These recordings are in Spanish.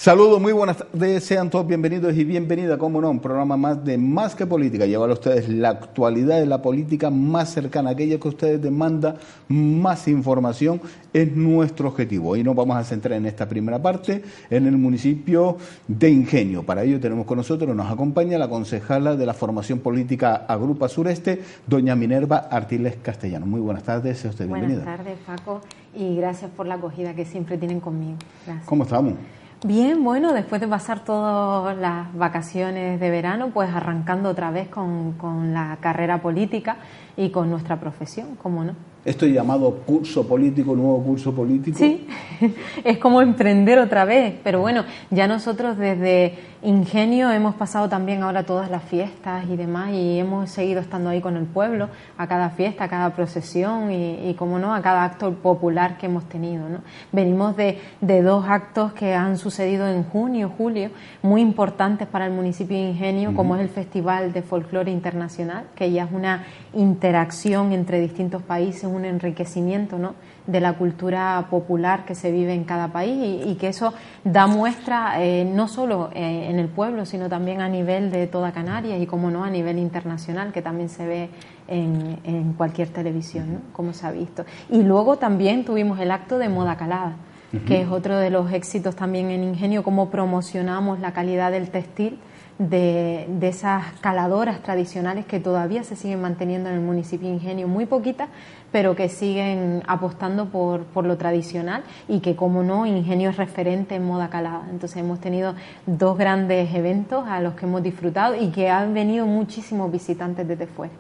Saludos, muy buenas tardes, sean todos bienvenidos y bienvenidas, como no, un programa más de Más que Política, llevar a ustedes la actualidad de la política más cercana, aquella que ustedes demandan, más información, es nuestro objetivo. Hoy nos vamos a centrar en esta primera parte, en el municipio de Ingenio. Para ello tenemos con nosotros, nos acompaña la concejala de la formación política Agrupa Sureste, doña Minerva Artiles Castellano. Muy buenas tardes, sea usted bienvenida. Buenas tardes, Paco, y gracias por la acogida que siempre tienen conmigo. Gracias. ¿Cómo estamos? Bien, bueno, después de pasar todas las vacaciones de verano, pues arrancando otra vez con la carrera política y con nuestra profesión, ¿cómo no? Esto llamado curso político, nuevo curso político. Sí, es como emprender otra vez, pero bueno, ya nosotros desde Ingenio hemos pasado también ahora todas las fiestas y demás y hemos seguido estando ahí con el pueblo, a cada fiesta, a cada procesión y como no, a cada acto popular que hemos tenido, ¿no? Venimos de dos actos que han sucedido en junio, julio, muy importantes para el municipio de Ingenio, como es el Festival de Folclore Internacional, que ya es una interacción entre distintos países, un enriquecimiento, ¿no?, de la cultura popular que se vive en cada país y que eso da muestra no solo en el pueblo, sino también a nivel de toda Canarias y, como no, a nivel internacional, que también se ve en cualquier televisión, ¿no?, como se ha visto. Y luego también tuvimos el acto de Moda Calada, que es otro de los éxitos también en Ingenio, cómo promocionamos la calidad del textil de esas caladoras tradicionales que todavía se siguen manteniendo en el municipio de Ingenio, muy poquitas, pero que siguen apostando por lo tradicional y que, como no, Ingenio es referente en moda calada. Entonces hemos tenido dos grandes eventos a los que hemos disfrutado y que han venido muchísimos visitantes desde fuera.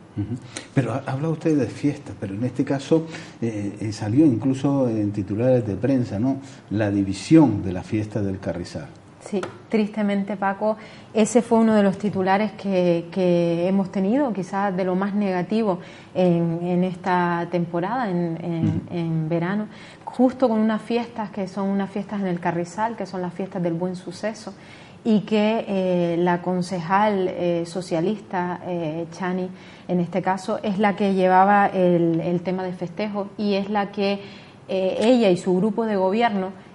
Pero habla usted de fiestas, pero en este caso salió incluso en titulares de prensa, ¿no?, la división de la fiesta del Carrizal. Sí, tristemente, Paco, ese fue uno de los titulares que hemos tenido, quizás de lo más negativo en esta temporada, en verano, justo con unas fiestas que son unas fiestas en el Carrizal, que son las fiestas del Buen Suceso, y que la concejal socialista, Chani, en este caso, es la que llevaba el tema de festejo y es la que ella y su grupo de gobierno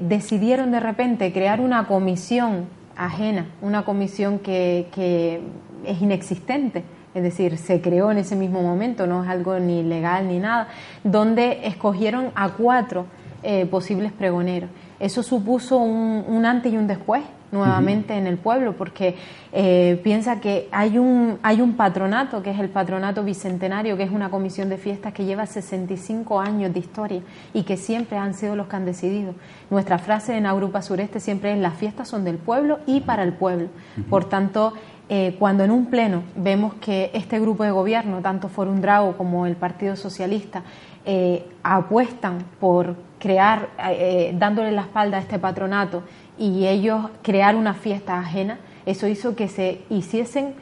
decidieron de repente crear una comisión ajena, una comisión que es inexistente, es decir, se creó en ese mismo momento, no es algo ni legal ni nada, donde escogieron a 4 posibles pregoneros. Eso supuso un antes y un después nuevamente en el pueblo, porque piensa que hay un patronato, que es el Patronato Bicentenario, que es una comisión de fiestas que lleva 65 años de historia y que siempre han sido los que han decidido. Nuestra frase en Agrupa Sureste siempre es: las fiestas son del pueblo y para el pueblo. Por tanto, cuando en un pleno vemos que este grupo de gobierno, tanto Forum Drago como el Partido Socialista, apuestan por crear, dándole la espalda a este patronato y ellos crear una fiesta ajena, eso hizo que se hiciesen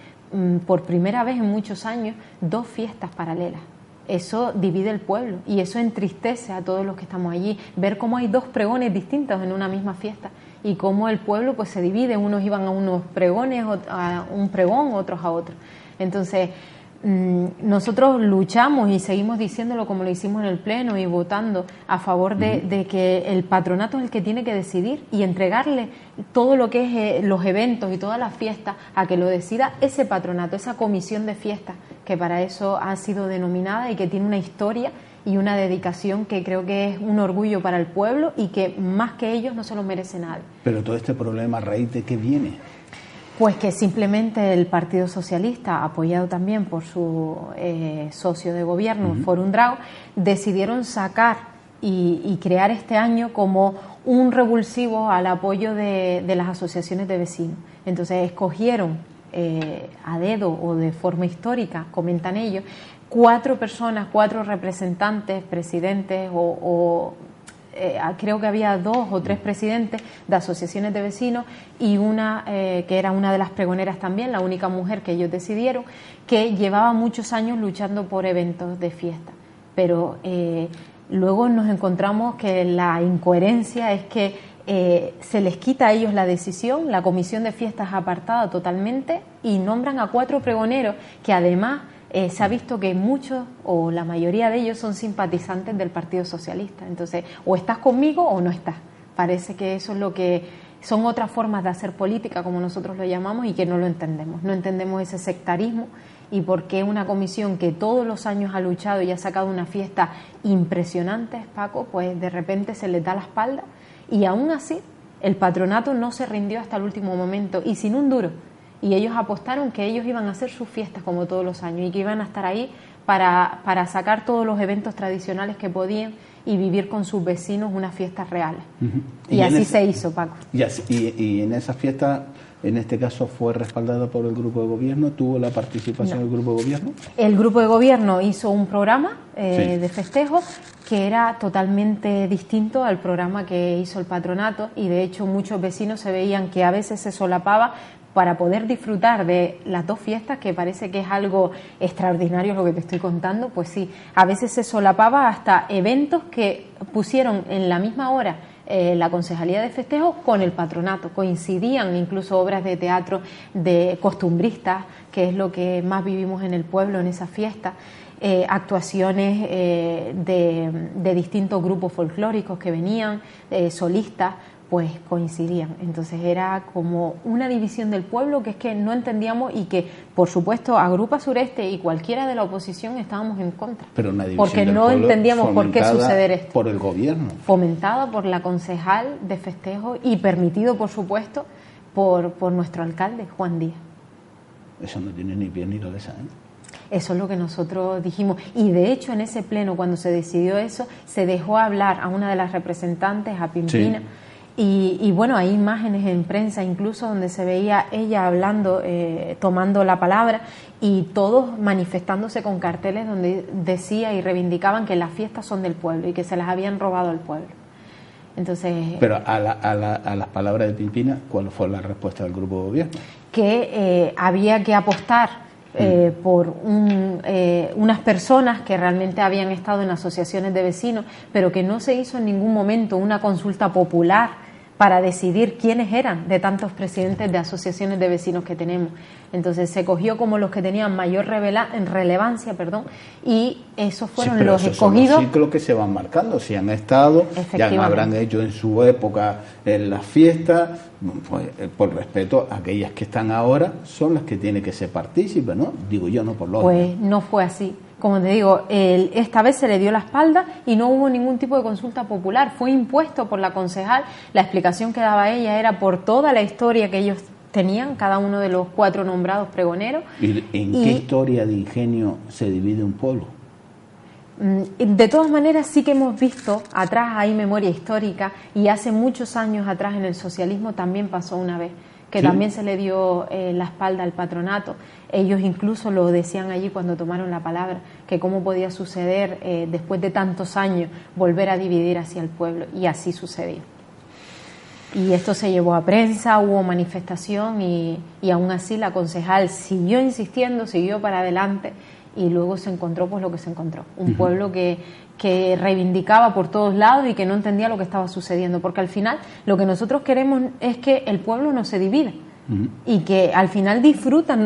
por primera vez en muchos años 2 fiestas paralelas. Eso divide el pueblo y eso entristece a todos los que estamos allí, ver cómo hay 2 pregones distintos en una misma fiesta y cómo el pueblo pues se divide, unos iban a unos pregones, a un pregón, otros a otro. Entonces nosotros luchamos y seguimos diciéndolo como lo hicimos en el pleno y votando a favor de que el patronato es el que tiene que decidir y entregarle todo lo que es los eventos y todas las fiestas a que lo decida ese patronato, esa comisión de fiestas que para eso ha sido denominada y que tiene una historia y una dedicación que creo que es un orgullo para el pueblo y que más que ellos no se lo merece nadie. Pero todo este problema, ¿a raíz de qué viene? Pues que simplemente el Partido Socialista, apoyado también por su socio de gobierno, Forum Drago, decidieron sacar y crear este año como un revulsivo al apoyo de las asociaciones de vecinos. Entonces escogieron a dedo o de forma histórica, comentan ellos, 4 personas, 4 representantes, presidentes creo que había 2 o 3 presidentes de asociaciones de vecinos y una que era una de las pregoneras también, la única mujer que ellos decidieron, que llevaba muchos años luchando por eventos de fiesta. Pero luego nos encontramos que la incoherencia es que se les quita a ellos la decisión, la comisión de fiestas apartada totalmente y nombran a 4 pregoneros que además se ha visto que muchos o la mayoría de ellos son simpatizantes del Partido Socialista. Entonces, o estás conmigo o no estás. Parece que eso es lo que son otras formas de hacer política, como nosotros lo llamamos, y que no lo entendemos. No entendemos ese sectarismo y por qué una comisión que todos los años ha luchado y ha sacado una fiesta impresionante, Paco, pues de repente se les da la espalda, y aún así el patronato no se rindió hasta el último momento y sin un duro. Y ellos apostaron que ellos iban a hacer sus fiestas como todos los años y que iban a estar ahí para sacar todos los eventos tradicionales que podían y vivir con sus vecinos unas fiestas reales. Y así se hizo, Paco. Y en esa fiesta, en este caso, fue respaldada por el grupo de gobierno. ¿Tuvo la participación del grupo de gobierno? El grupo de gobierno hizo un programa de festejo que era totalmente distinto al programa que hizo el patronato, y de hecho muchos vecinos se veían que a veces se solapaba para poder disfrutar de las dos fiestas, que parece que es algo extraordinario lo que te estoy contando. Pues sí, a veces se solapaba hasta eventos que pusieron en la misma hora la Concejalía de Festejos con el patronato, coincidían incluso obras de teatro de costumbristas, que es lo que más vivimos en el pueblo en esa fiesta, actuaciones de distintos grupos folclóricos que venían, solistas, pues coincidían. Entonces era como una división del pueblo que es que no entendíamos, y que por supuesto Agrupa Sureste y cualquiera de la oposición estábamos en contra. Pero una división porque del no pueblo entendíamos por qué suceder esto. Por el gobierno. Fomentada por la concejal de festejo y permitido, por supuesto, por nuestro alcalde, Juan Díaz. Eso no tiene ni pie ni cabeza, ¿eh? Eso es lo que nosotros dijimos, y de hecho en ese pleno, cuando se decidió eso, se dejó hablar a una de las representantes, a Pimpina. Sí. Y bueno, hay imágenes en prensa incluso donde se veía ella hablando, tomando la palabra, y todos manifestándose con carteles donde decía y reivindicaban que las fiestas son del pueblo y que se las habían robado al pueblo. Entonces, pero a las palabras de Pimpina, ¿cuál fue la respuesta del grupo de gobierno? Que había que apostar por unas personas que realmente habían estado en asociaciones de vecinos, pero que no se hizo en ningún momento una consulta popular para decidir quiénes eran de tantos presidentes de asociaciones de vecinos que tenemos. Entonces se cogió como los que tenían mayor relevancia, y esos fueron los escogidos. Son los ciclos que se van marcando, si han estado, ya habrán hecho en su época en las fiestas, pues, por respeto a aquellas que están ahora, son las que tienen que ser partícipes, ¿no? Digo yo, no por lógica. Pues no fue así. Como te digo, esta vez se le dio la espalda y no hubo ningún tipo de consulta popular. Fue impuesto por la concejal. La explicación que daba ella era por toda la historia que ellos tenían, cada uno de los 4 nombrados pregoneros. ¿Y en qué historia de ingenio se divide un pueblo? De todas maneras, sí que hemos visto, atrás hay memoria histórica, y hace muchos años atrás en el socialismo también pasó una vez, que ¿sí? También se le dio la espalda al patronato. Ellos incluso lo decían allí cuando tomaron la palabra, que cómo podía suceder después de tantos años volver a dividir hacia el pueblo, y así sucedió. Y esto se llevó a prensa, hubo manifestación, y aún así la concejal siguió insistiendo, siguió para adelante, y luego se encontró pues lo que se encontró, un pueblo que reivindicaba por todos lados y que no entendía lo que estaba sucediendo, porque al final lo que nosotros queremos es que el pueblo no se divida y que al final disfruten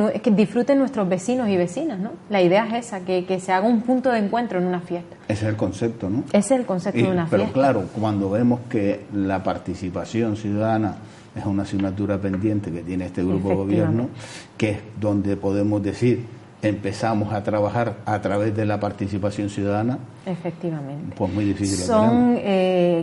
nuestros vecinos y vecinas, ¿no? La idea es esa, que se haga un punto de encuentro en una fiesta. Ese es el concepto, ¿no? Ese es el concepto de una fiesta. Pero claro, cuando vemos que la participación ciudadana es una asignatura pendiente que tiene este grupo de gobierno, que es donde podemos decir empezamos a trabajar a través de la participación ciudadana. Efectivamente. Pues muy difícil.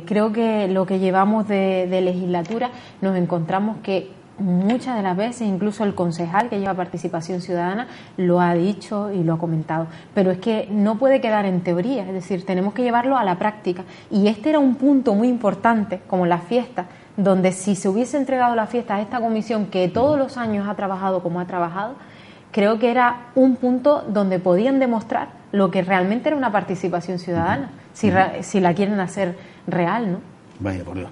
Creo que lo que llevamos de legislatura, nos encontramos que muchas de las veces, incluso el concejal que lleva participación ciudadana lo ha dicho y lo ha comentado, pero es que no puede quedar en teoría, es decir, tenemos que llevarlo a la práctica, y este era un punto muy importante, como la fiesta, donde si se hubiese entregado la fiesta a esta comisión que todos los años ha trabajado como ha trabajado, creo que era un punto donde podían demostrar lo que realmente era una participación ciudadana, si la quieren hacer real, ¿no? Vaya por Dios.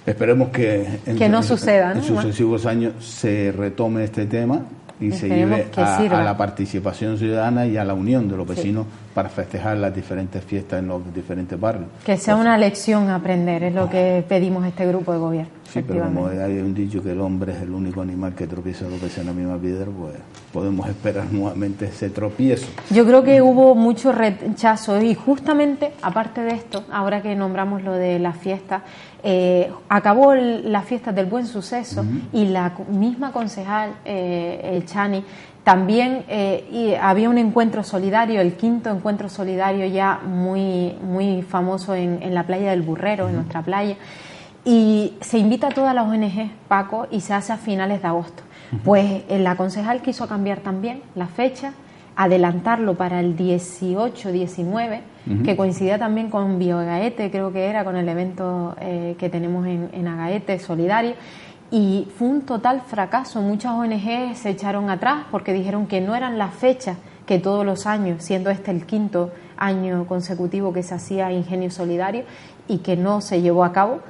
Esperemos que no suceda, ¿no? En sucesivos años se retome este tema y se lleve a la participación ciudadana y a la unión de los vecinos para festejar las diferentes fiestas en los diferentes barrios. Que sea una lección a aprender, es lo que pedimos a este grupo de gobierno. Sí, pero como hay un dicho que el hombre es el único animal que tropieza dos veces en la misma piedra, pues podemos esperar nuevamente ese tropiezo. Yo creo que hubo mucho rechazo y justamente, aparte de esto, ahora que nombramos lo de las fiestas, acabó las fiestas del Buen Suceso y la misma concejal, Chani, también había un encuentro solidario, el 5º encuentro solidario ya muy famoso en la playa del Burrero, en nuestra playa, y se invita a todas las ONG, Paco, y se hace a finales de agosto. Pues la concejal quiso cambiar también la fecha, adelantarlo para el 18-19, que coincidía también con Bioagaete, creo que era, con el evento que tenemos en Agaete solidario, y fue un total fracaso. Muchas ONG se echaron atrás porque dijeron que no eran las fechas que todos los años, siendo este el 5º año consecutivo que se hacía Ingenio Solidario, y que no se llevó a cabo,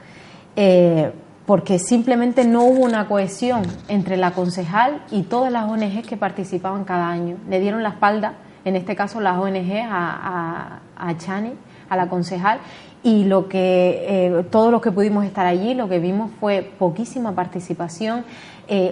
porque simplemente no hubo una cohesión entre la concejal y todas las ONGs que participaban cada año. Le dieron la espalda, en este caso las ONG, a Chani, a la concejal, y todos los que pudimos estar allí, lo que vimos fue poquísima participación.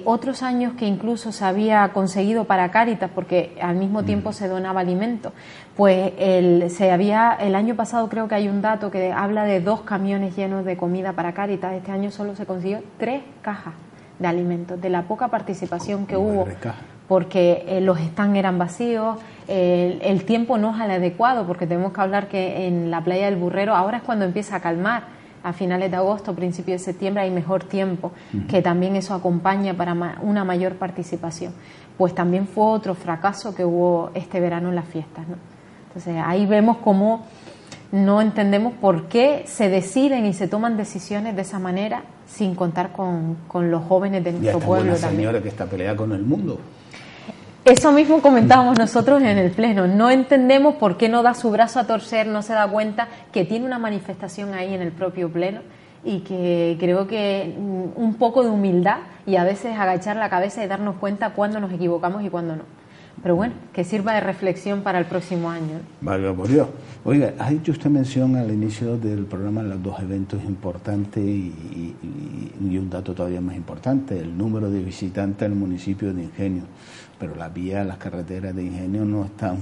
Otros años que incluso se había conseguido para Cáritas, porque al mismo tiempo se donaba alimento, pues el año pasado creo que hay un dato que habla de 2 camiones llenos de comida para Cáritas. Este año solo se consiguió 3 cajas de alimentos, de la poca participación que hubo, porque los stands eran vacíos, el tiempo no es el adecuado, porque tenemos que hablar que en la playa del Burrero ahora es cuando empieza a calmar. A finales de agosto, principios de septiembre hay mejor tiempo, que también eso acompaña para una mayor participación. Pues también fue otro fracaso que hubo este verano en las fiestas, ¿no? Entonces ahí vemos cómo no entendemos por qué se deciden y se toman decisiones de esa manera sin contar con los jóvenes de nuestro pueblo también. También. Señora que está peleada con el mundo. Eso mismo comentábamos nosotros en el pleno. No entendemos por qué no da su brazo a torcer, no se da cuenta que tiene una manifestación ahí en el propio pleno, y que creo que un poco de humildad y a veces agachar la cabeza y darnos cuenta cuándo nos equivocamos y cuándo no. Pero bueno, que sirva de reflexión para el próximo año. Vale, por Dios. Oiga, ha hecho usted mención al inicio del programa los 2 eventos importantes y un dato todavía más importante, el número de visitantes al municipio de Ingenio. Pero las vías, las carreteras de Ingenio no están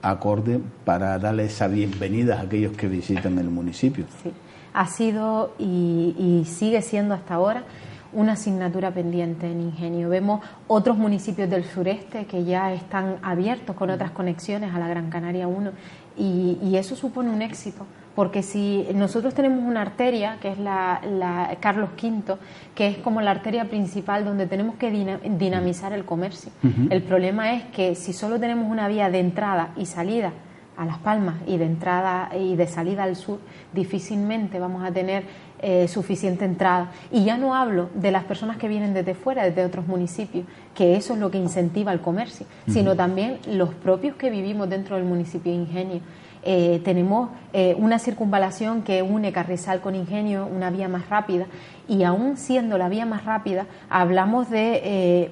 acorde para darle esa bienvenida a aquellos que visitan el municipio. Sí, ha sido y sigue siendo hasta ahora una asignatura pendiente en Ingenio. Vemos otros municipios del sureste que ya están abiertos con otras conexiones a la Gran Canaria 1, y eso supone un éxito, porque si nosotros tenemos una arteria que es la Carlos V, que es como la arteria principal donde tenemos que dinamizar el comercio. El problema es que si solo tenemos una vía de entrada y salida a Las Palmas y de entrada y de salida al sur, difícilmente vamos a tener suficiente entrada. Y ya no hablo de las personas que vienen desde fuera, desde otros municipios, que eso es lo que incentiva el comercio, sino también los propios que vivimos dentro del municipio de Ingenio. Tenemos una circunvalación que une Carrizal con Ingenio, una vía más rápida, y aún siendo la vía más rápida, hablamos de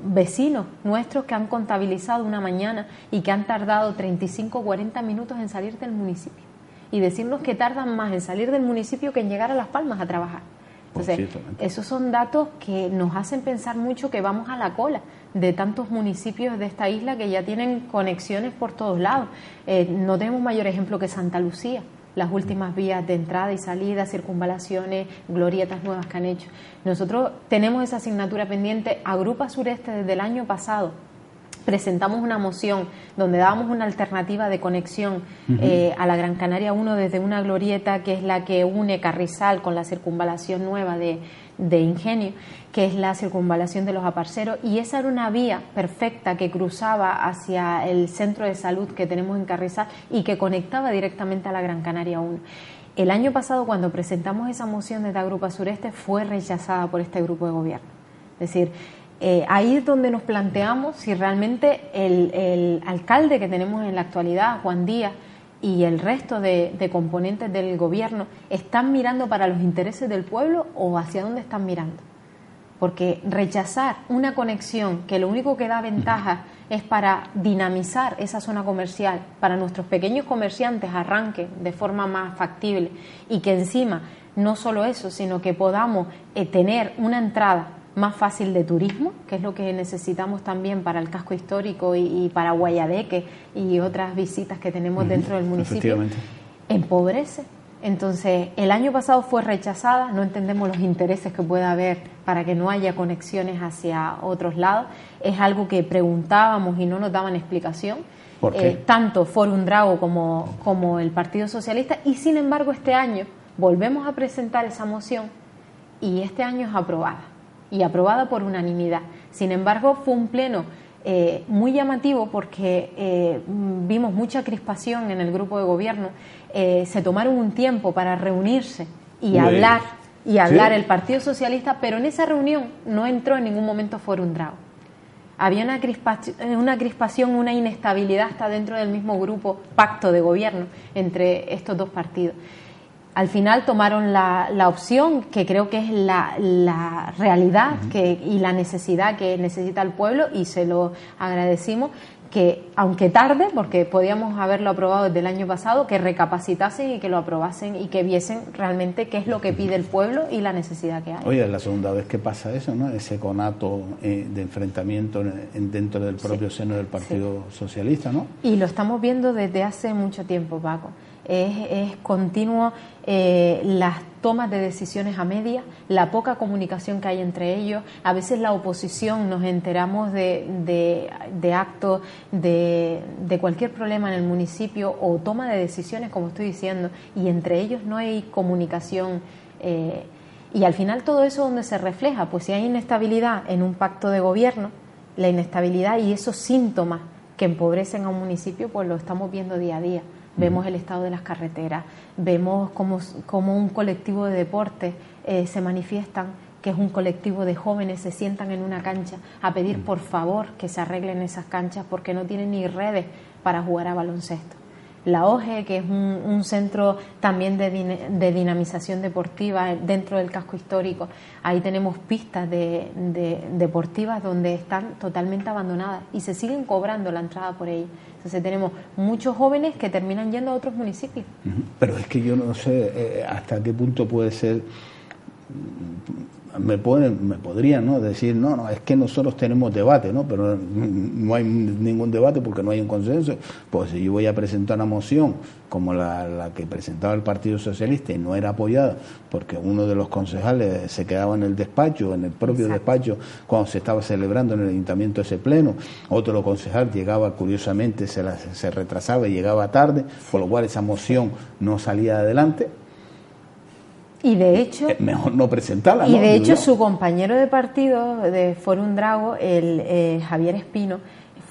vecinos nuestros que han contabilizado una mañana y que han tardado 35 o 40 minutos en salir del municipio, y decirnos que tardan más en salir del municipio que en llegar a Las Palmas a trabajar. Entonces, esos son datos que nos hacen pensar mucho que vamos a la cola de tantos municipios de esta isla que ya tienen conexiones por todos lados. No tenemos mayor ejemplo que Santa Lucía, las últimas vías de entrada y salida, circunvalaciones, glorietas nuevas que han hecho. Nosotros tenemos esa asignatura pendiente. Agrupa Sureste desde el año pasado presentamos una moción donde dábamos una alternativa de conexión a la Gran Canaria 1 desde una glorieta que es la que une Carrizal con la circunvalación nueva de Ingenio, que es la circunvalación de los Aparceros, y esa era una vía perfecta que cruzaba hacia el centro de salud que tenemos en Carrizal y que conectaba directamente a la Gran Canaria 1. El año pasado, cuando presentamos esa moción desde Agrupa Sureste, fue rechazada por este grupo de gobierno. Es decir, ahí es donde nos planteamos si realmente el alcalde que tenemos en la actualidad, Juan Díaz, y el resto de componentes del gobierno están mirando para los intereses del pueblo o hacia dónde están mirando. Porque rechazar una conexión que lo único que da ventaja es para dinamizar esa zona comercial, para nuestros pequeños comerciantes arranquen de forma más factible y que encima no solo eso, sino que podamos tener una entrada más fácil de turismo, que es lo que necesitamos también para el casco histórico y para Guayadeque y otras visitas que tenemos dentro del municipio, empobrece. Entonces, el año pasado fue rechazada, no entendemos los intereses que pueda haber para que no haya conexiones hacia otros lados, es algo que preguntábamos y no nos daban explicación, ¿por qué? Tanto Fórum Drago como el Partido Socialista, y sin embargo este año volvemos a presentar esa moción y este año es aprobada, y aprobada por unanimidad. Sin embargo, fue un pleno muy llamativo porque vimos mucha crispación en el grupo de gobierno, se tomaron un tiempo para reunirse y hablar ¿sí? El Partido Socialista, pero en esa reunión no entró en ningún momento Fórum Drago. Había una crispación, una inestabilidad hasta dentro del mismo grupo pacto de gobierno entre estos dos partidos. Al final tomaron la opción que creo que es la realidad y la necesidad que necesita el pueblo, y se lo agradecimos, que aunque tarde, porque podíamos haberlo aprobado desde el año pasado, que recapacitasen y que lo aprobasen y que viesen realmente qué es lo que pide el pueblo y la necesidad que hay. Oye, es la segunda vez que pasa eso, ¿no? Ese conato de enfrentamiento dentro del propio seno del Partido Socialista, ¿no? Y lo estamos viendo desde hace mucho tiempo, Paco. Es continuo las tomas de decisiones a medias, la poca comunicación que hay entre ellos. A veces la oposición nos enteramos de actos, de cualquier problema en el municipio o toma de decisiones, como estoy diciendo, y entre ellos no hay comunicación. Y al final todo eso, ¿dónde se refleja? Pues si hay inestabilidad en un pacto de gobierno, la inestabilidad y esos síntomas que empobrecen a un municipio, pues lo estamos viendo día a día. Vemos el estado de las carreteras, vemos cómo un colectivo de deporte se manifiestan, que es un colectivo de jóvenes, se sientan en una cancha a pedir por favor que se arreglen esas canchas porque no tienen ni redes para jugar a baloncesto. La OGE, que es un centro también de dinamización deportiva dentro del casco histórico, ahí tenemos pistas deportivas donde están totalmente abandonadas y se siguen cobrando la entrada por ellas. Entonces tenemos muchos jóvenes que terminan yendo a otros municipios. Pero es que yo no sé hasta qué punto puede ser... Me podrían, ¿no?, decir no, es que nosotros tenemos debate, ¿no? Pero no hay ningún debate porque no hay un consenso. Pues si yo voy a presentar una moción como la que presentaba el Partido Socialista y no era apoyada porque uno de los concejales se quedaba en el despacho, en el propio despacho, cuando se estaba celebrando en el ayuntamiento ese pleno, otro concejal llegaba, curiosamente se retrasaba y llegaba tarde, por lo cual esa moción no salía adelante. Y de hecho, mejor no presentarla, y ¿no? de hecho su compañero de partido de Fórum Drago, el Javier Espino,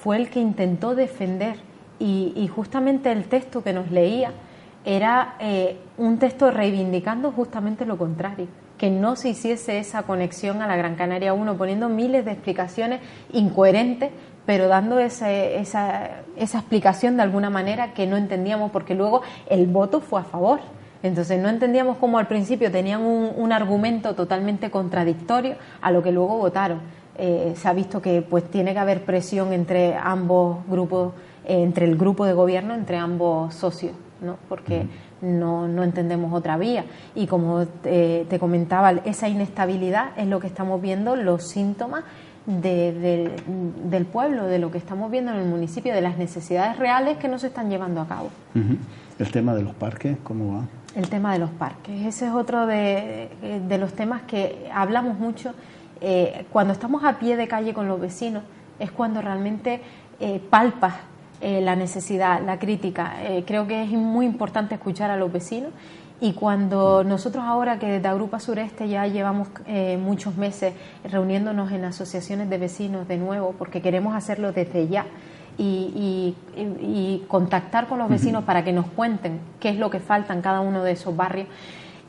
fue el que intentó defender y justamente el texto que nos leía era un texto reivindicando justamente lo contrario, que no se hiciese esa conexión a la Gran Canaria 1, poniendo miles de explicaciones incoherentes, pero dando esa explicación de alguna manera que no entendíamos, porque luego el voto fue a favor. Entonces no entendíamos cómo al principio tenían un argumento totalmente contradictorio a lo que luego votaron. Se ha visto que pues tiene que haber presión entre ambos grupos, entre el grupo de gobierno, entre ambos socios, ¿no? Porque no entendemos otra vía. Y como te comentaba, esa inestabilidad es lo que estamos viendo, los síntomas del pueblo, de lo que estamos viendo en el municipio, de las necesidades reales que no se están llevando a cabo. ¿El tema de los parques, cómo va? El tema de los parques, ese es otro de los temas que hablamos mucho. Cuando estamos a pie de calle con los vecinos es cuando realmente palpas la necesidad, la crítica. Creo que es muy importante escuchar a los vecinos, y cuando nosotros ahora que desde Agrupa Sureste ya llevamos muchos meses reuniéndonos en asociaciones de vecinos de nuevo, porque queremos hacerlo desde ya, y contactar con los vecinos para que nos cuenten qué es lo que falta en cada uno de esos barrios,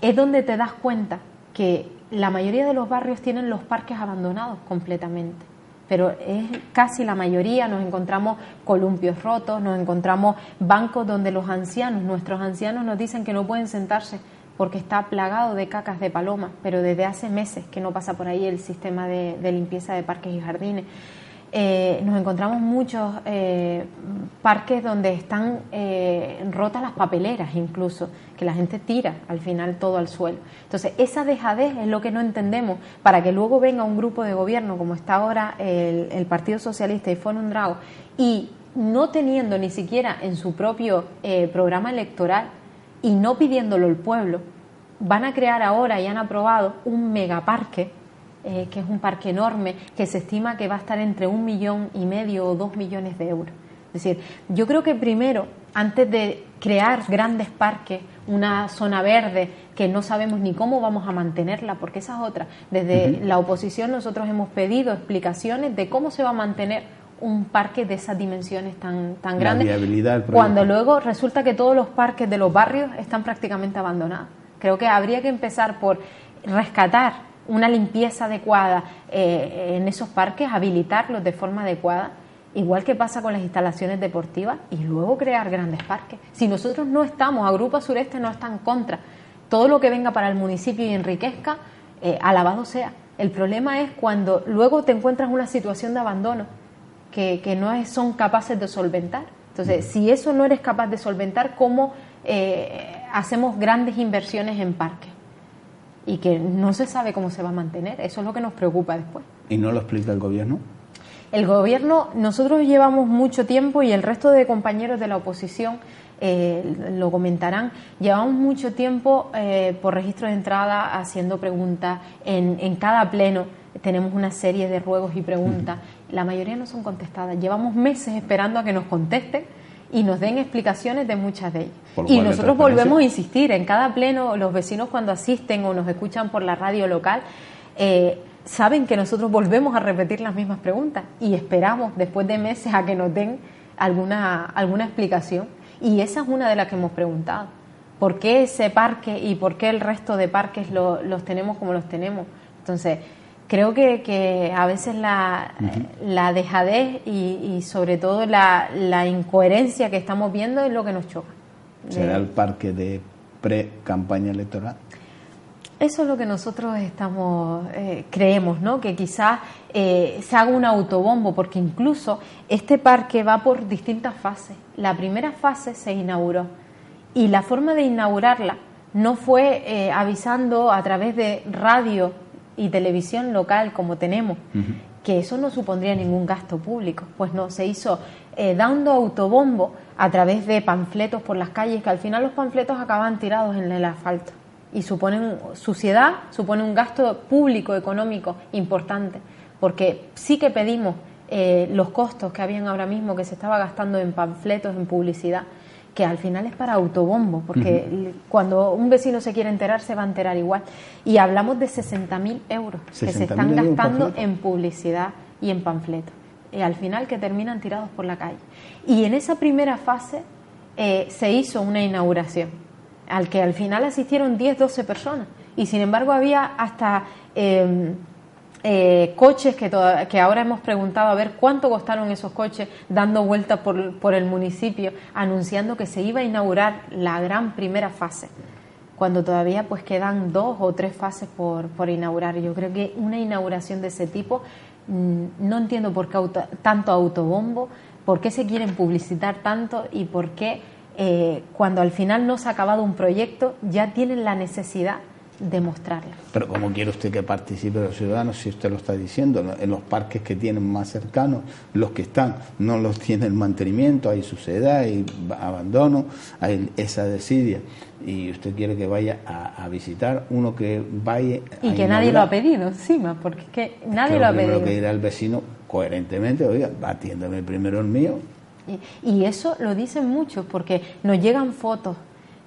es donde te das cuenta que la mayoría de los barrios tienen los parques abandonados completamente, pero es casi la mayoría. Nos encontramos columpios rotos, nos encontramos bancos donde nuestros ancianos nos dicen que no pueden sentarse porque está plagado de cacas de paloma, pero desde hace meses que no pasa por ahí el sistema de limpieza de parques y jardines. nos encontramos muchos parques donde están rotas las papeleras incluso, que la gente tira al final todo al suelo. Entonces esa dejadez es lo que no entendemos, para que luego venga un grupo de gobierno como está ahora el Partido Socialista y Foro Mondragón, y no teniendo ni siquiera en su propio programa electoral y no pidiéndolo el pueblo, van a crear ahora y han aprobado un megaparque, que es un parque enorme, que se estima que va a estar entre 1,5 millones o 2 millones de euros. Es decir, yo creo que primero, antes de crear grandes parques, una zona verde que no sabemos ni cómo vamos a mantenerla, porque esa es otra. Desde la oposición nosotros hemos pedido explicaciones de cómo se va a mantener un parque de esas dimensiones tan grandes, cuando luego resulta que todos los parques de los barrios están prácticamente abandonados. Creo que habría que empezar por rescatar una limpieza adecuada en esos parques, habilitarlos de forma adecuada, igual que pasa con las instalaciones deportivas, y luego crear grandes parques. Si nosotros no estamos, Agrupa Sureste no está en contra, todo lo que venga para el municipio y enriquezca, alabado sea. El problema es cuando luego te encuentras una situación de abandono que no son capaces de solventar. Entonces, si eso no eres capaz de solventar, ¿cómo hacemos grandes inversiones en parques? Y que no se sabe cómo se va a mantener. Eso es lo que nos preocupa después. ¿Y no lo explica el gobierno? El gobierno, nosotros llevamos mucho tiempo, y el resto de compañeros de la oposición lo comentarán, llevamos mucho tiempo por registro de entrada haciendo preguntas en cada pleno. Tenemos una serie de ruegos y preguntas, la mayoría no son contestadas. Llevamos meses esperando a que nos contesten y nos den explicaciones de muchas de ellas. Y nosotros volvemos a insistir, en cada pleno los vecinos cuando asisten o nos escuchan por la radio local, saben que nosotros volvemos a repetir las mismas preguntas y esperamos después de meses a que nos den alguna explicación. Y esa es una de las que hemos preguntado. ¿Por qué ese parque y por qué el resto de parques los tenemos como los tenemos? Entonces, creo que a veces la dejadez y sobre todo la incoherencia que estamos viendo es lo que nos choca. ¿Será el parque de pre-campaña electoral? Eso es lo que nosotros creemos, ¿no? Que quizás se haga un autobombo, porque incluso este parque va por distintas fases. La primera fase se inauguró y la forma de inaugurarla no fue avisando a través de radio y televisión local como tenemos, que eso no supondría ningún gasto público. Pues no, se hizo dando autobombo a través de panfletos por las calles, que al final los panfletos acaban tirados en el asfalto y suponen suciedad, supone un gasto público económico importante, porque sí que pedimos los costos que habían ahora mismo, que se estaba gastando en panfletos, en publicidad, que al final es para autobombo, porque cuando un vecino se quiere enterar, se va a enterar igual. Y hablamos de 60.000 euros que se están gastando en publicidad y en panfletos, y al final que terminan tirados por la calle. Y en esa primera fase se hizo una inauguración, al que al final asistieron 10-12 personas, y sin embargo había hasta coches que ahora hemos preguntado a ver cuánto costaron esos coches, dando vueltas por el municipio anunciando que se iba a inaugurar la gran primera fase, cuando todavía pues quedan 2 o 3 fases por inaugurar. Yo creo que una inauguración de ese tipo, no entiendo por qué tanto autobombo, por qué se quieren publicitar tanto y por qué cuando al final no se ha acabado un proyecto ya tienen la necesidad de mostrarla. Pero ¿cómo quiere usted que participen los ciudadanos si usted lo está diciendo? En los parques que tienen más cercanos, los que están, no los tienen mantenimiento, hay suciedad, hay abandono, hay esa desidia. Y usted quiere que vaya a visitar uno que vaya a y que nadie lo ha pedido encima, porque es que nadie lo ha pedido. Primero que ir al vecino coherentemente, oiga, atiéndame primero el mío. Y eso lo dicen muchos, porque nos llegan fotos,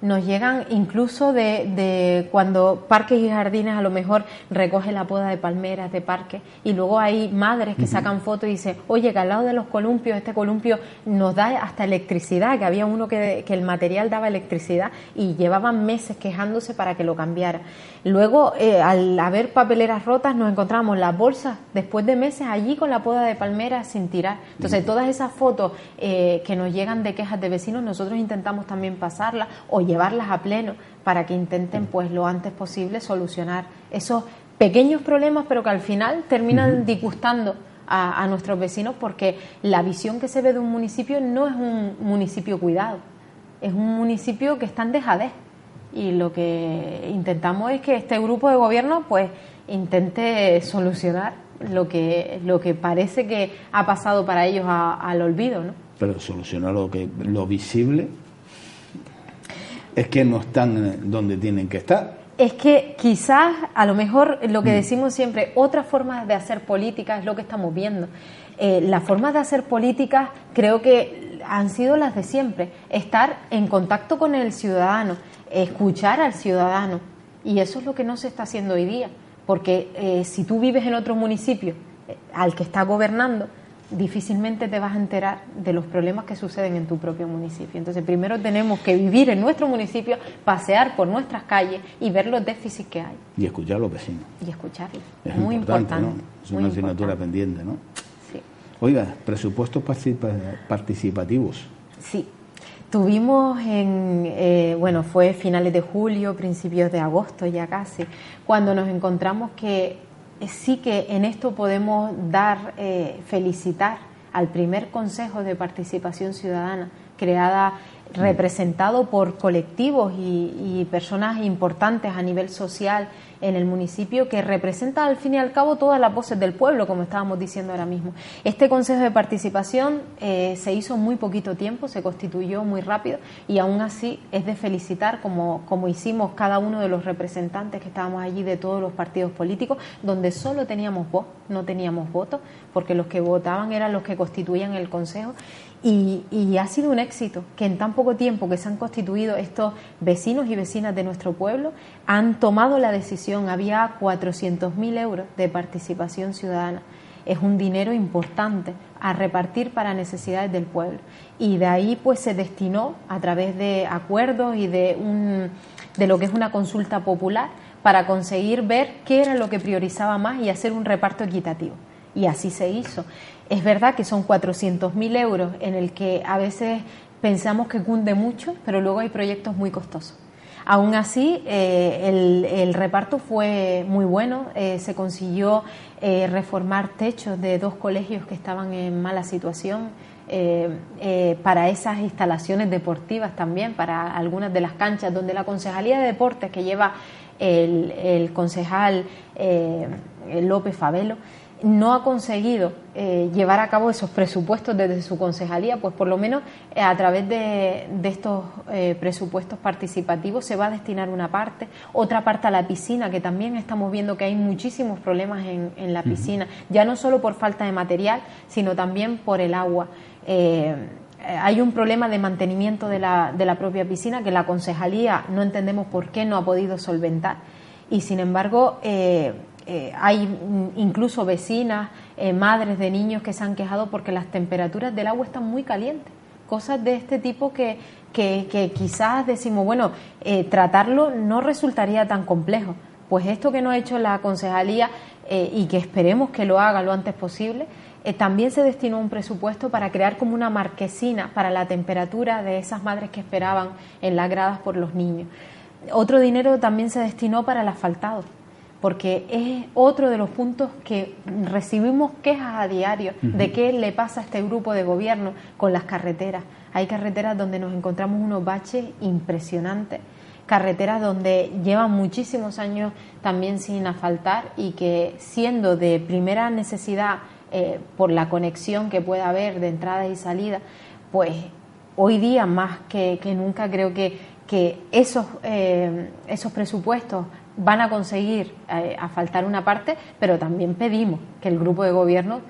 nos llegan incluso de cuando Parques y Jardines a lo mejor recoge la poda de palmeras de parques, y luego hay madres que sacan fotos y dicen, oye, que al lado de los columpios, este columpio nos da hasta electricidad, que había uno que el material daba electricidad, y llevaban meses quejándose para que lo cambiara. Luego, al haber papeleras rotas, nos encontramos las bolsas después de meses allí con la poda de palmeras sin tirar. Entonces, todas esas fotos que nos llegan de quejas de vecinos, nosotros intentamos también pasarlas o llevarlas a pleno para que intenten pues lo antes posible solucionar esos pequeños problemas, pero que al final terminan disgustando a nuestros vecinos, porque la visión que se ve de un municipio no es un municipio cuidado, es un municipio que está en dejadez. Y lo que intentamos es que este grupo de gobierno pues intente solucionar lo que parece que ha pasado para ellos al olvido, ¿no? Pero solucionar lo visible es que no están donde tienen que estar. Es que quizás, a lo mejor, lo que decimos siempre, otras formas de hacer política es lo que estamos viendo. Las formas de hacer políticas creo que han sido las de siempre. Estar en contacto con el ciudadano, escuchar al ciudadano. Y eso es lo que no se está haciendo hoy día. Porque si tú vives en otro municipio al que está gobernando, difícilmente te vas a enterar de los problemas que suceden en tu propio municipio. Entonces, primero tenemos que vivir en nuestro municipio, pasear por nuestras calles y ver los déficits que hay. Y escuchar a los vecinos. Y escucharlos. Es muy importante, ¿no? Es una asignatura pendiente, ¿no? Sí. Oiga, presupuestos participativos. Sí. Tuvimos fue finales de julio, principios de agosto ya casi, cuando nos encontramos que sí que en esto podemos felicitar al primer Consejo de Participación Ciudadana, representado por colectivos y personas importantes a nivel social en el municipio, que representa al fin y al cabo todas las voces del pueblo, como estábamos diciendo ahora mismo. Este Consejo de Participación se hizo en muy poquito tiempo, se constituyó muy rápido, y aún así es de felicitar, como hicimos cada uno de los representantes que estábamos allí de todos los partidos políticos, donde solo teníamos voz, no teníamos voto, porque los que votaban eran los que constituían el Consejo. Y ha sido un éxito que en tan poco tiempo que se han constituido estos vecinos y vecinas de nuestro pueblo han tomado la decisión. Había 400.000 euros de participación ciudadana. Es un dinero importante a repartir para necesidades del pueblo. Y de ahí pues se destinó a través de acuerdos y de lo que es una consulta popular para conseguir ver qué era lo que priorizaba más y hacer un reparto equitativo. Y así se hizo. Es verdad que son 400.000 euros en el que a veces pensamos que cunde mucho, pero luego hay proyectos muy costosos. Aún así, el reparto fue muy bueno. Se consiguió reformar techos de 2 colegios que estaban en mala situación, para esas instalaciones deportivas también, para algunas de las canchas donde la Concejalía de Deportes, que lleva el concejal López Favelo, no ha conseguido llevar a cabo esos presupuestos desde su concejalía, pues por lo menos a través de estos presupuestos participativos se va a destinar una parte, otra parte a la piscina, que también estamos viendo que hay muchísimos problemas en la piscina, ya no solo por falta de material, sino también por el agua. Hay un problema de mantenimiento de la propia piscina que la concejalía no entendemos por qué no ha podido solventar, y sin embargo hay incluso vecinas, madres de niños que se han quejado porque las temperaturas del agua están muy calientes. Cosas de este tipo que quizás decimos, bueno, tratarlo no resultaría tan complejo. Pues esto que no ha hecho la concejalía y que esperemos que lo haga lo antes posible, también se destinó un presupuesto para crear como una marquesina para la temperatura de esas madres que esperaban en las gradas por los niños. Otro dinero también se destinó para el asfaltado, porque es otro de los puntos que recibimos quejas a diario de qué le pasa a este grupo de gobierno con las carreteras. Hay carreteras donde nos encontramos unos baches impresionantes, carreteras donde llevan muchísimos años también sin asfaltar y que, siendo de primera necesidad por la conexión que pueda haber de entrada y salida, pues hoy día más que nunca creo que esos presupuestos van a conseguir asfaltar una parte, pero también pedimos que el grupo de gobierno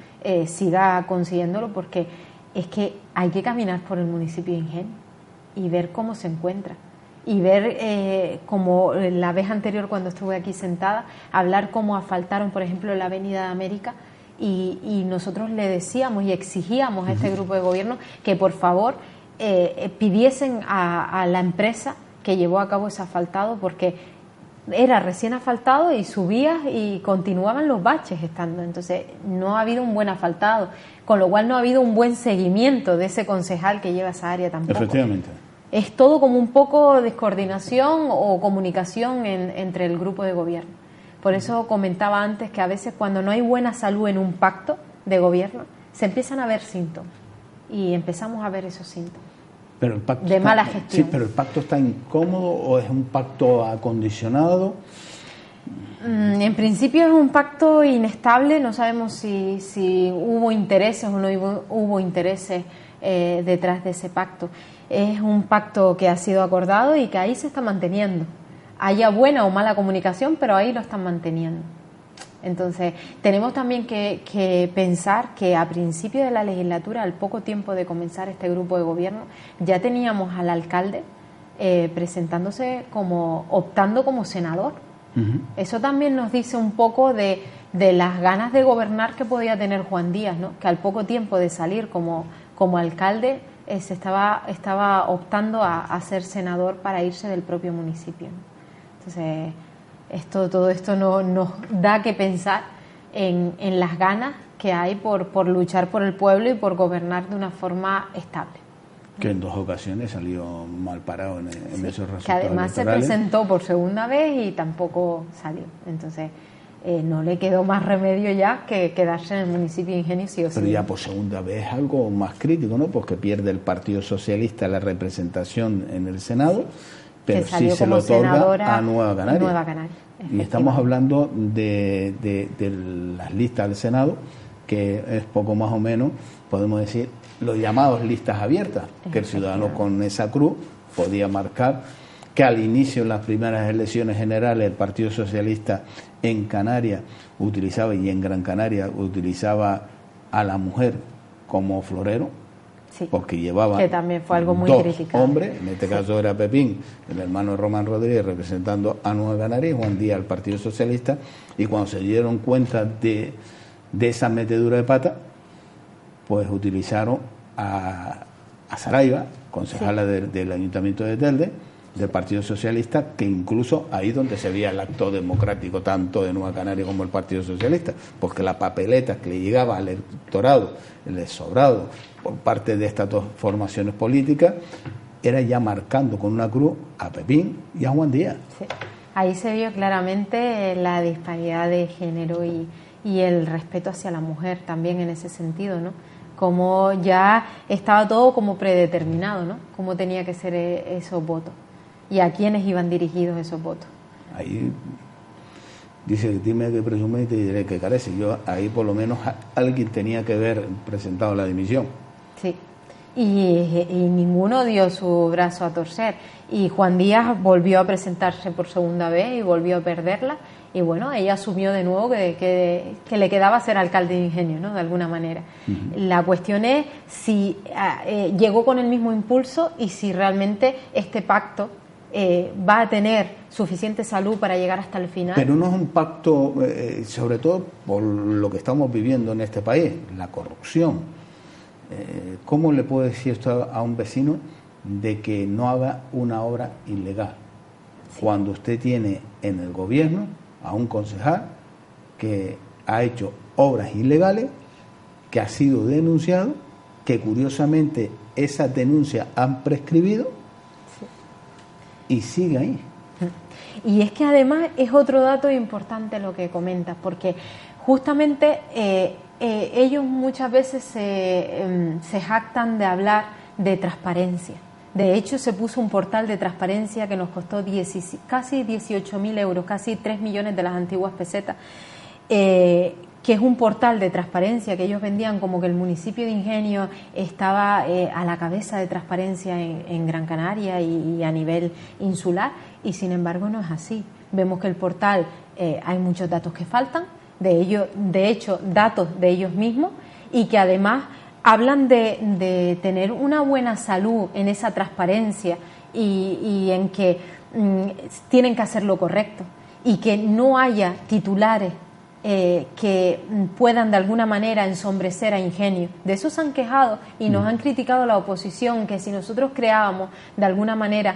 siga consiguiéndolo, porque es que hay que caminar por el municipio de Ingenio y ver cómo se encuentra, y ver como la vez anterior cuando estuve aquí sentada, hablar cómo asfaltaron, por ejemplo, la Avenida de América, y nosotros le decíamos y exigíamos a este grupo de gobierno que por favor pidiesen a la empresa que llevó a cabo ese asfaltado, porque era recién asfaltado y subías y continuaban los baches estando. Entonces no ha habido un buen asfaltado, con lo cual no ha habido un buen seguimiento de ese concejal que lleva esa área tampoco. Efectivamente. Es todo como un poco descoordinación o comunicación entre el grupo de gobierno. Por eso comentaba antes que a veces cuando no hay buena salud en un pacto, de gobierno, se empiezan a ver síntomas y empezamos a ver esos síntomas. Pero el pacto de mala gestión. Sí, pero el pacto está incómodo o es un pacto acondicionado. En principio es un pacto inestable, no sabemos si hubo intereses o no hubo intereses detrás de ese pacto. Es un pacto que ha sido acordado y que ahí se está manteniendo. Haya buena o mala comunicación, pero ahí lo están manteniendo. Entonces, tenemos también que pensar que a principio de la legislatura, al poco tiempo de comenzar este grupo de gobierno, ya teníamos al alcalde presentándose optando como senador. Uh-huh. Eso también nos dice un poco de las ganas de gobernar que podía tener Juan Díaz, ¿no? Que al poco tiempo de salir como alcalde se estaba optando a ser senador para irse del propio municipio, ¿no? Entonces, todo esto nos da que pensar en las ganas que hay por luchar por el pueblo y por gobernar de una forma estable. Que en 2 ocasiones salió mal parado en esos resultados. Que además electorales. Se presentó por segunda vez y tampoco salió. Entonces, no le quedó más remedio ya que quedarse en el municipio de Ingenio sí o sí. Pero ya por segunda vez es algo más crítico, ¿no? Porque pierde el Partido Socialista la representación en el Senado, pero sí se lo otorga a Nueva Canaria. Y estamos hablando de las listas del Senado, que es poco más o menos, podemos decir, los llamados listas abiertas, que el ciudadano con esa cruz podía marcar que al inicio en las primeras elecciones generales el Partido Socialista en Canarias utilizaba, y en Gran Canaria utilizaba a la mujer como florero, sí, porque llevaba que también fue algo muy 2 criticado. hombres, en este caso era Pepín, el hermano de Román Rodríguez, representando a Nueva Canaria, y Juan Díaz al Partido Socialista, y cuando se dieron cuenta de esa metedura de pata, pues utilizaron a Saraiva, concejala sí, del Ayuntamiento de Telde, del Partido Socialista, que incluso ahí donde se veía el acto democrático tanto de Nueva Canaria como el Partido Socialista, porque la papeleta que le llegaba al electorado, el sobrado por parte de estas 2 formaciones políticas, era ya marcando con una cruz a Pepín y a Juan Díaz. Sí. Ahí se vio claramente la disparidad de género y el respeto hacia la mujer también en ese sentido, ¿no? Como ya estaba todo como predeterminado, ¿no? Cómo tenía que ser esos votos y a quiénes iban dirigidos esos votos. Ahí dice, dime qué presume y te diré que carece. Yo ahí por lo menos alguien tenía que haber presentado la dimisión. Sí, y ninguno dio su brazo a torcer. Y Juan Díaz volvió a presentarse por segunda vez y volvió a perderla. Y bueno, ella asumió de nuevo que le quedaba ser alcalde de Ingenio, ¿no? De alguna manera. Uh-huh. La cuestión es si llegó con el mismo impulso y si realmente este pacto va a tener suficiente salud para llegar hasta el final. Pero no es un pacto, sobre todo por lo que estamos viviendo en este país, la corrupción. ¿Cómo le puedo decir esto a un vecino de que no haga una obra ilegal? Sí. Cuando usted tiene en el gobierno a un concejal que ha hecho obras ilegales, que ha sido denunciado, que curiosamente esas denuncias han prescribido, sí, y sigue ahí. Y es que además es otro dato importante lo que comentas, porque justamente ellos muchas veces se jactan de hablar de transparencia. De hecho, se puso un portal de transparencia que nos costó casi 18.000 euros, casi 3 millones de las antiguas pesetas, que es un portal de transparencia que ellos vendían como que el municipio de Ingenio estaba a la cabeza de transparencia en Gran Canaria y a nivel insular, y sin embargo no es así. Vemos que el portal hay muchos datos que faltan, de hecho datos de ellos mismos, y que además hablan de tener una buena salud en esa transparencia y en que tienen que hacer lo correcto y que no haya titulares que puedan de alguna manera ensombrecer a Ingenio. De eso se han quejado y nos han criticado la oposición, que si nosotros creábamos de alguna manera,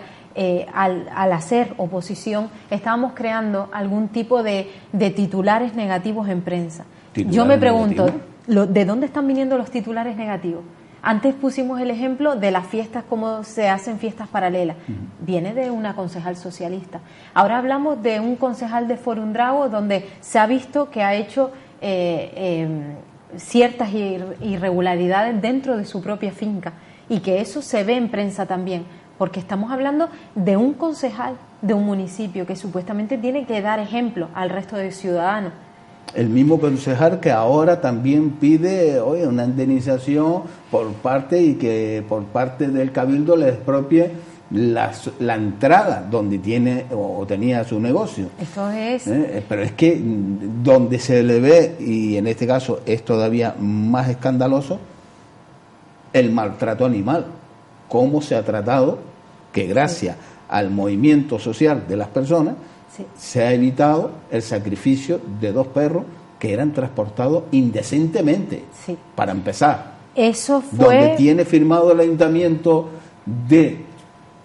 al hacer oposición, estábamos creando algún tipo de titulares negativos en prensa. Yo me pregunto, ¿de dónde están viniendo los titulares negativos? Antes pusimos el ejemplo de las fiestas, cómo se hacen fiestas paralelas. Viene de una concejal socialista. Ahora hablamos de un concejal de Forum Drago, donde se ha visto que ha hecho ciertas irregularidades dentro de su propia finca, y que eso se ve en prensa también, porque estamos hablando de un concejal de un municipio que supuestamente tiene que dar ejemplo al resto de ciudadanos. El mismo concejal que ahora también pide, oye, una indemnización por parte del Cabildo le expropie la entrada donde tiene o tenía su negocio. Esto es... Pero es que donde se le ve, y en este caso es todavía más escandaloso, el maltrato animal. Cómo se ha tratado, que gracias al movimiento social de las personas, se ha evitado el sacrificio de 2 perros que eran transportados indecentemente, para empezar. Eso fue... Donde tiene firmado el ayuntamiento de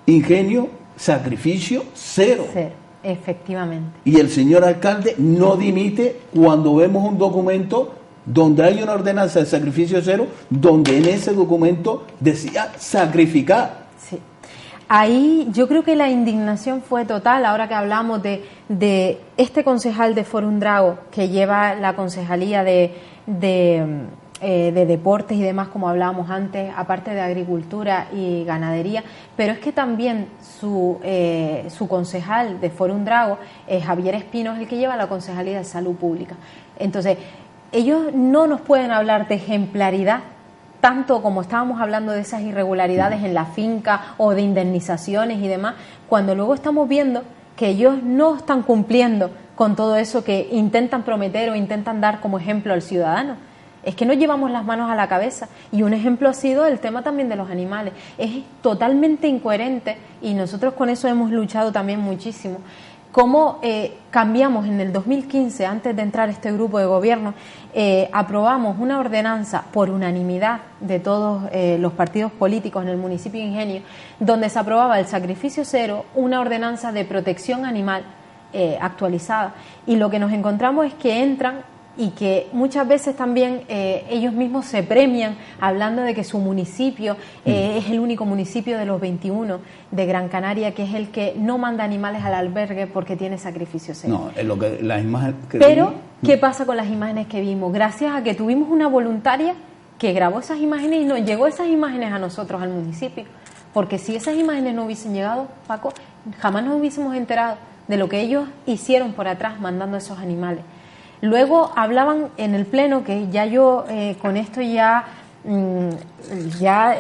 Ingenio, sacrificio cero. Efectivamente. Y el señor alcalde no dimite cuando vemos un documento donde hay una ordenanza de sacrificio cero, donde en ese documento decía sacrificar. Sí. Ahí yo creo que la indignación fue total, ahora que hablamos de este concejal de Fórum Drago, que lleva la concejalía de deportes y demás, como hablábamos antes, aparte de agricultura y ganadería, pero es que también su concejal de Fórum Drago, Javier Espino, es el que lleva la concejalía de salud pública. Entonces, ellos no nos pueden hablar de ejemplaridad, tanto como estábamos hablando de esas irregularidades en la finca o de indemnizaciones y demás, cuando luego estamos viendo que ellos no están cumpliendo con todo eso que intentan prometer o intentan dar como ejemplo al ciudadano. Es que no llevamos las manos a la cabeza, y un ejemplo ha sido el tema también de los animales. Es totalmente incoherente, y nosotros con eso hemos luchado también muchísimo. Cómo cambiamos en el 2015, antes de entrar este grupo de gobierno, aprobamos una ordenanza por unanimidad de todos los partidos políticos en el municipio de Ingenio, donde se aprobaba el sacrificio cero, una ordenanza de protección animal actualizada. Y lo que nos encontramos es que entran, y que muchas veces también ellos mismos se premian hablando de que su municipio es el único municipio de los 21 de Gran Canaria que es el que no manda animales al albergue porque tiene sacrificio cero. No, es lo que las imágenes que Pero, vimos. ¿qué pasa con las imágenes que vimos? Gracias a que tuvimos una voluntaria que grabó esas imágenes y nos llegó esas imágenes a nosotros, al municipio. Porque si esas imágenes no hubiesen llegado, Paco, jamás nos hubiésemos enterado de lo que ellos hicieron por atrás mandando esos animales. Luego hablaban en el pleno, que ya yo con esto ya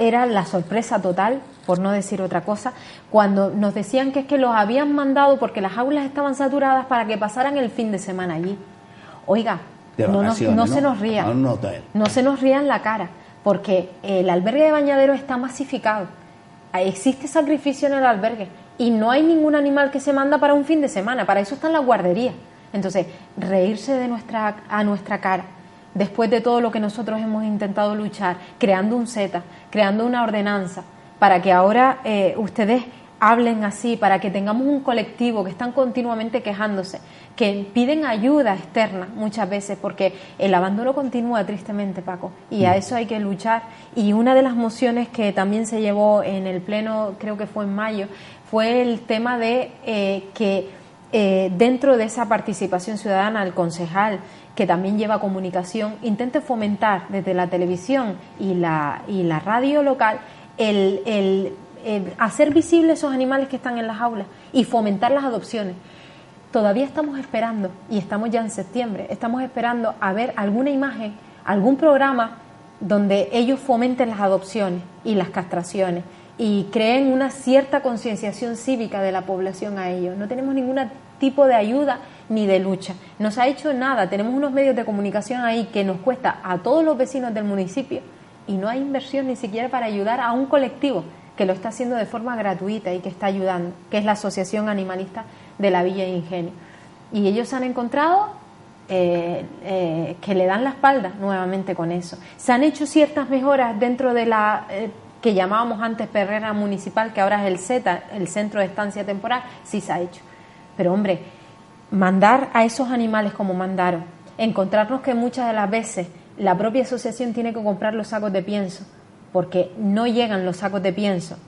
era la sorpresa total, por no decir otra cosa, cuando nos decían que es que los habían mandado porque las aulas estaban saturadas para que pasaran el fin de semana allí. Oiga, no se nos rían, no se nos rían la cara, porque el albergue de Bañadero está masificado, existe sacrificio en el albergue y no hay ningún animal que se manda para un fin de semana, para eso están las guarderías. Entonces, reírse a nuestra cara, después de todo lo que nosotros hemos intentado luchar, creando un Z, creando una ordenanza, para que ahora ustedes hablen así, para que tengamos un colectivo que están continuamente quejándose, que piden ayuda externa muchas veces, porque el abandono continúa tristemente, Paco, y a eso hay que luchar. Y una de las mociones que también se llevó en el pleno, creo que fue en mayo, fue el tema de que dentro de esa participación ciudadana, el concejal, que también lleva comunicación, intente fomentar desde la televisión y la radio local el hacer visibles esos animales que están en las aulas y fomentar las adopciones. Todavía estamos esperando, y estamos ya en septiembre, estamos esperando a ver alguna imagen, algún programa donde ellos fomenten las adopciones y las castraciones y creen una cierta concienciación cívica de la población a ello. No tenemos ningún tipo de ayuda ni de lucha. No se ha hecho nada. Tenemos unos medios de comunicación ahí que nos cuesta a todos los vecinos del municipio y no hay inversión ni siquiera para ayudar a un colectivo que lo está haciendo de forma gratuita y que está ayudando, que es la Asociación Animalista de la Villa de Ingenio. Y ellos han encontrado que le dan la espalda nuevamente con eso. Se han hecho ciertas mejoras dentro de la que llamábamos antes perrera municipal, que ahora es el Z, el Centro de Estancia Temporal, sí se ha hecho. Pero hombre, mandar a esos animales como mandaron, encontrarnos que muchas de las veces la propia asociación tiene que comprar los sacos de pienso, porque no llegan los sacos de pienso,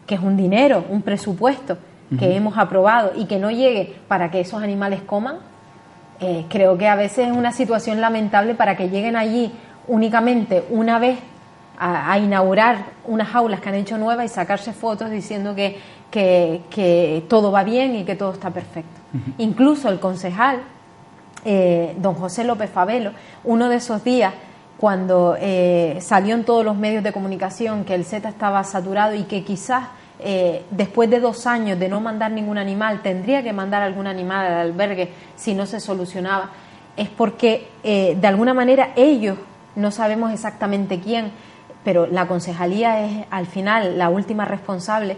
que es un dinero, un presupuesto que hemos aprobado, y que no llegue para que esos animales coman, creo que a veces es una situación lamentable para que lleguen allí únicamente una vez a inaugurar unas aulas que han hecho nuevas y sacarse fotos diciendo que todo va bien y que todo está perfecto. Incluso el concejal, don José López Favelo, uno de esos días, cuando salió en todos los medios de comunicación que el ZETA estaba saturado y que quizás después de 2 años de no mandar ningún animal, tendría que mandar algún animal al albergue si no se solucionaba, es porque de alguna manera ellos, no sabemos exactamente quién, pero la concejalía es al final la última responsable,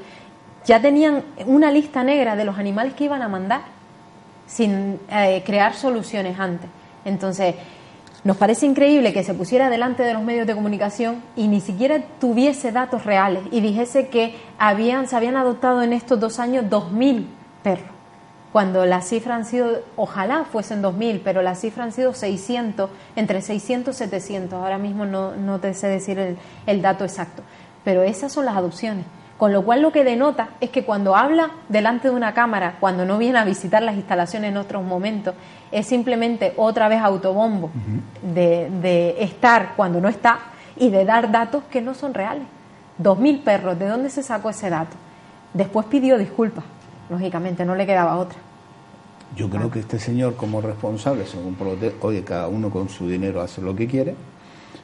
ya tenían una lista negra de los animales que iban a mandar sin crear soluciones antes. Entonces, nos parece increíble que se pusiera delante de los medios de comunicación y ni siquiera tuviese datos reales y dijese que se habían adoptado en estos 2 años 2.000 perros, cuando las cifras han sido, ojalá fuesen 2.000, pero las cifras han sido 600, entre 600 y 700, ahora mismo no te sé decir el dato exacto, pero esas son las adopciones. Con lo cual lo que denota es que cuando habla delante de una cámara, cuando no viene a visitar las instalaciones en otros momentos, es simplemente otra vez autobombo de estar cuando no está y de dar datos que no son reales. 2.000 perros, ¿de dónde se sacó ese dato? Después pidió disculpas, lógicamente, no le quedaba otra. Yo creo que este señor como responsable, según oye, cada uno con su dinero hace lo que quiere,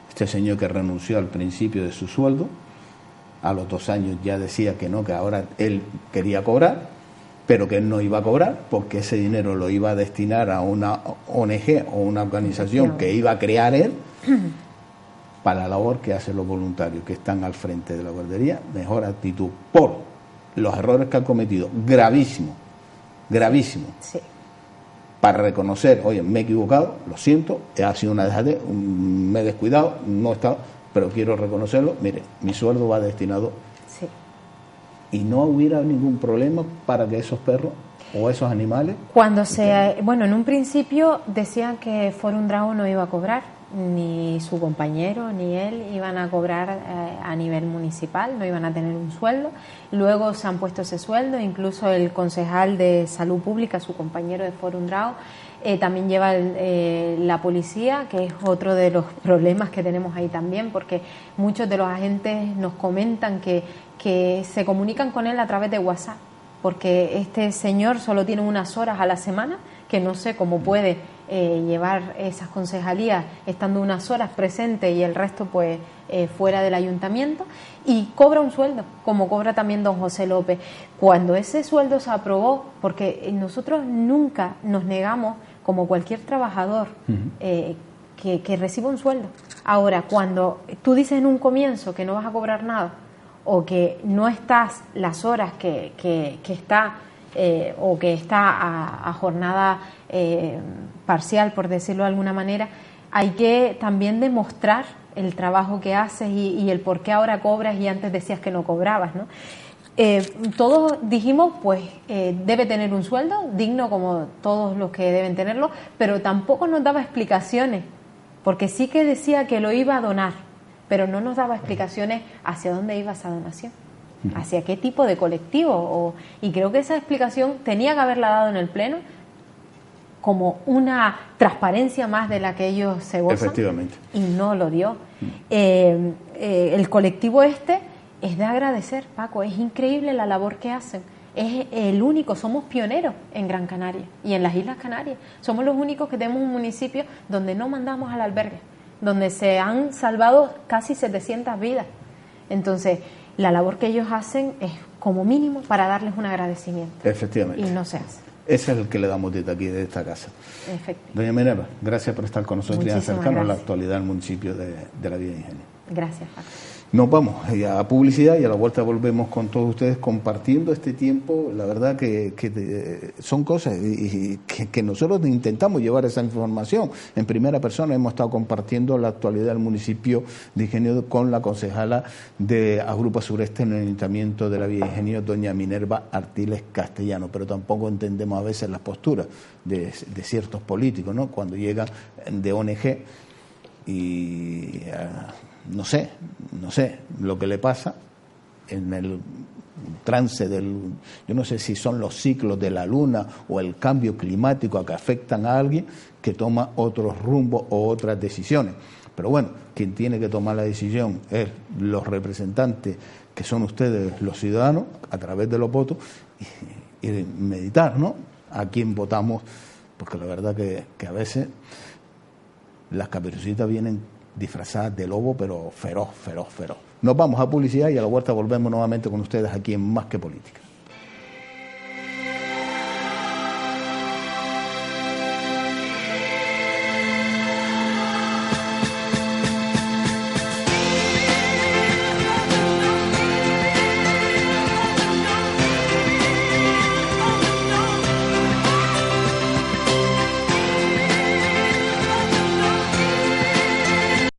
este señor que renunció al principio de su sueldo, a los 2 años ya decía que no, que ahora él quería cobrar, pero que él no iba a cobrar porque ese dinero lo iba a destinar a una ONG o una organización que iba a crear él para la labor que hacen los voluntarios que están al frente de la guardería. Mejor actitud por los errores que han cometido, gravísimo, sí, para reconocer, oye, me he equivocado, lo siento, ha sido una dejadez, me he descuidado, no he estado, pero quiero reconocerlo, mire, mi sueldo va destinado. Sí. Y no hubiera ningún problema para que esos perros o esos animales... Bueno, en un principio decían que Forum Drago no iba a cobrar, ni su compañero ni él iban a cobrar a nivel municipal, no iban a tener un sueldo. Luego se han puesto ese sueldo, incluso el concejal de Salud Pública, su compañero de Forum Drago, también lleva la policía, que es otro de los problemas que tenemos ahí también, porque muchos de los agentes nos comentan que se comunican con él a través de WhatsApp, porque este señor solo tiene unas horas a la semana, que no sé cómo puede llevar esas concejalías estando unas horas presente y el resto pues fuera del ayuntamiento, y cobra un sueldo, como cobra también don José López. Cuando ese sueldo se aprobó, porque nosotros nunca nos negamos, como cualquier trabajador, que reciba un sueldo. Ahora, cuando tú dices en un comienzo que no vas a cobrar nada, o que no estás las horas que está, o que está a jornada parcial, por decirlo de alguna manera, hay que también demostrar el trabajo que haces y el por qué ahora cobras y antes decías que no cobrabas, ¿no? Todos dijimos, pues debe tener un sueldo digno como todos los que deben tenerlo, pero tampoco nos daba explicaciones, porque sí que decía que lo iba a donar, pero no nos daba explicaciones hacia dónde iba esa donación, hacia qué tipo de colectivo, y creo que esa explicación tenía que haberla dado en el Pleno como una transparencia más de la que ellos se gozan. Efectivamente. Y no lo dio. El colectivo es de agradecer, Paco, es increíble la labor que hacen. Es el único, somos pioneros en Gran Canaria y en las Islas Canarias. Somos los únicos que tenemos un municipio donde no mandamos al albergue, donde se han salvado casi 700 vidas. Entonces, la labor que ellos hacen es como mínimo para darles un agradecimiento. Efectivamente. Y no se hace. Ese es el que le damos desde aquí, de esta casa. Doña Minerva, gracias por estar con nosotros y acercarnos a la actualidad del municipio de la Villa de Ingenio. Gracias, Paco. Nos vamos a publicidad y a la vuelta volvemos con todos ustedes compartiendo este tiempo. La verdad que son cosas y que nosotros intentamos llevar esa información en primera persona. Hemos estado compartiendo la actualidad del municipio de Ingenio con la concejala de Agrupa Sureste en el Ayuntamiento de la Villa de Ingenio, doña Minerva Artiles Castellano, pero tampoco entendemos a veces las posturas de ciertos políticos, ¿no? Cuando llegan de ONG y... No sé lo que le pasa en el trance yo no sé si son los ciclos de la luna o el cambio climático que afectan a alguien que toma otros rumbos o otras decisiones. Pero bueno, quien tiene que tomar la decisión es los representantes, que son ustedes los ciudadanos, a través de los votos, y meditar, ¿no?, a quién votamos, porque la verdad que a veces las Caperucitas vienen disfrazadas de lobo, pero feroz. Nos vamos a publicidad y a la vuelta volvemos nuevamente con ustedes aquí en Más que Política.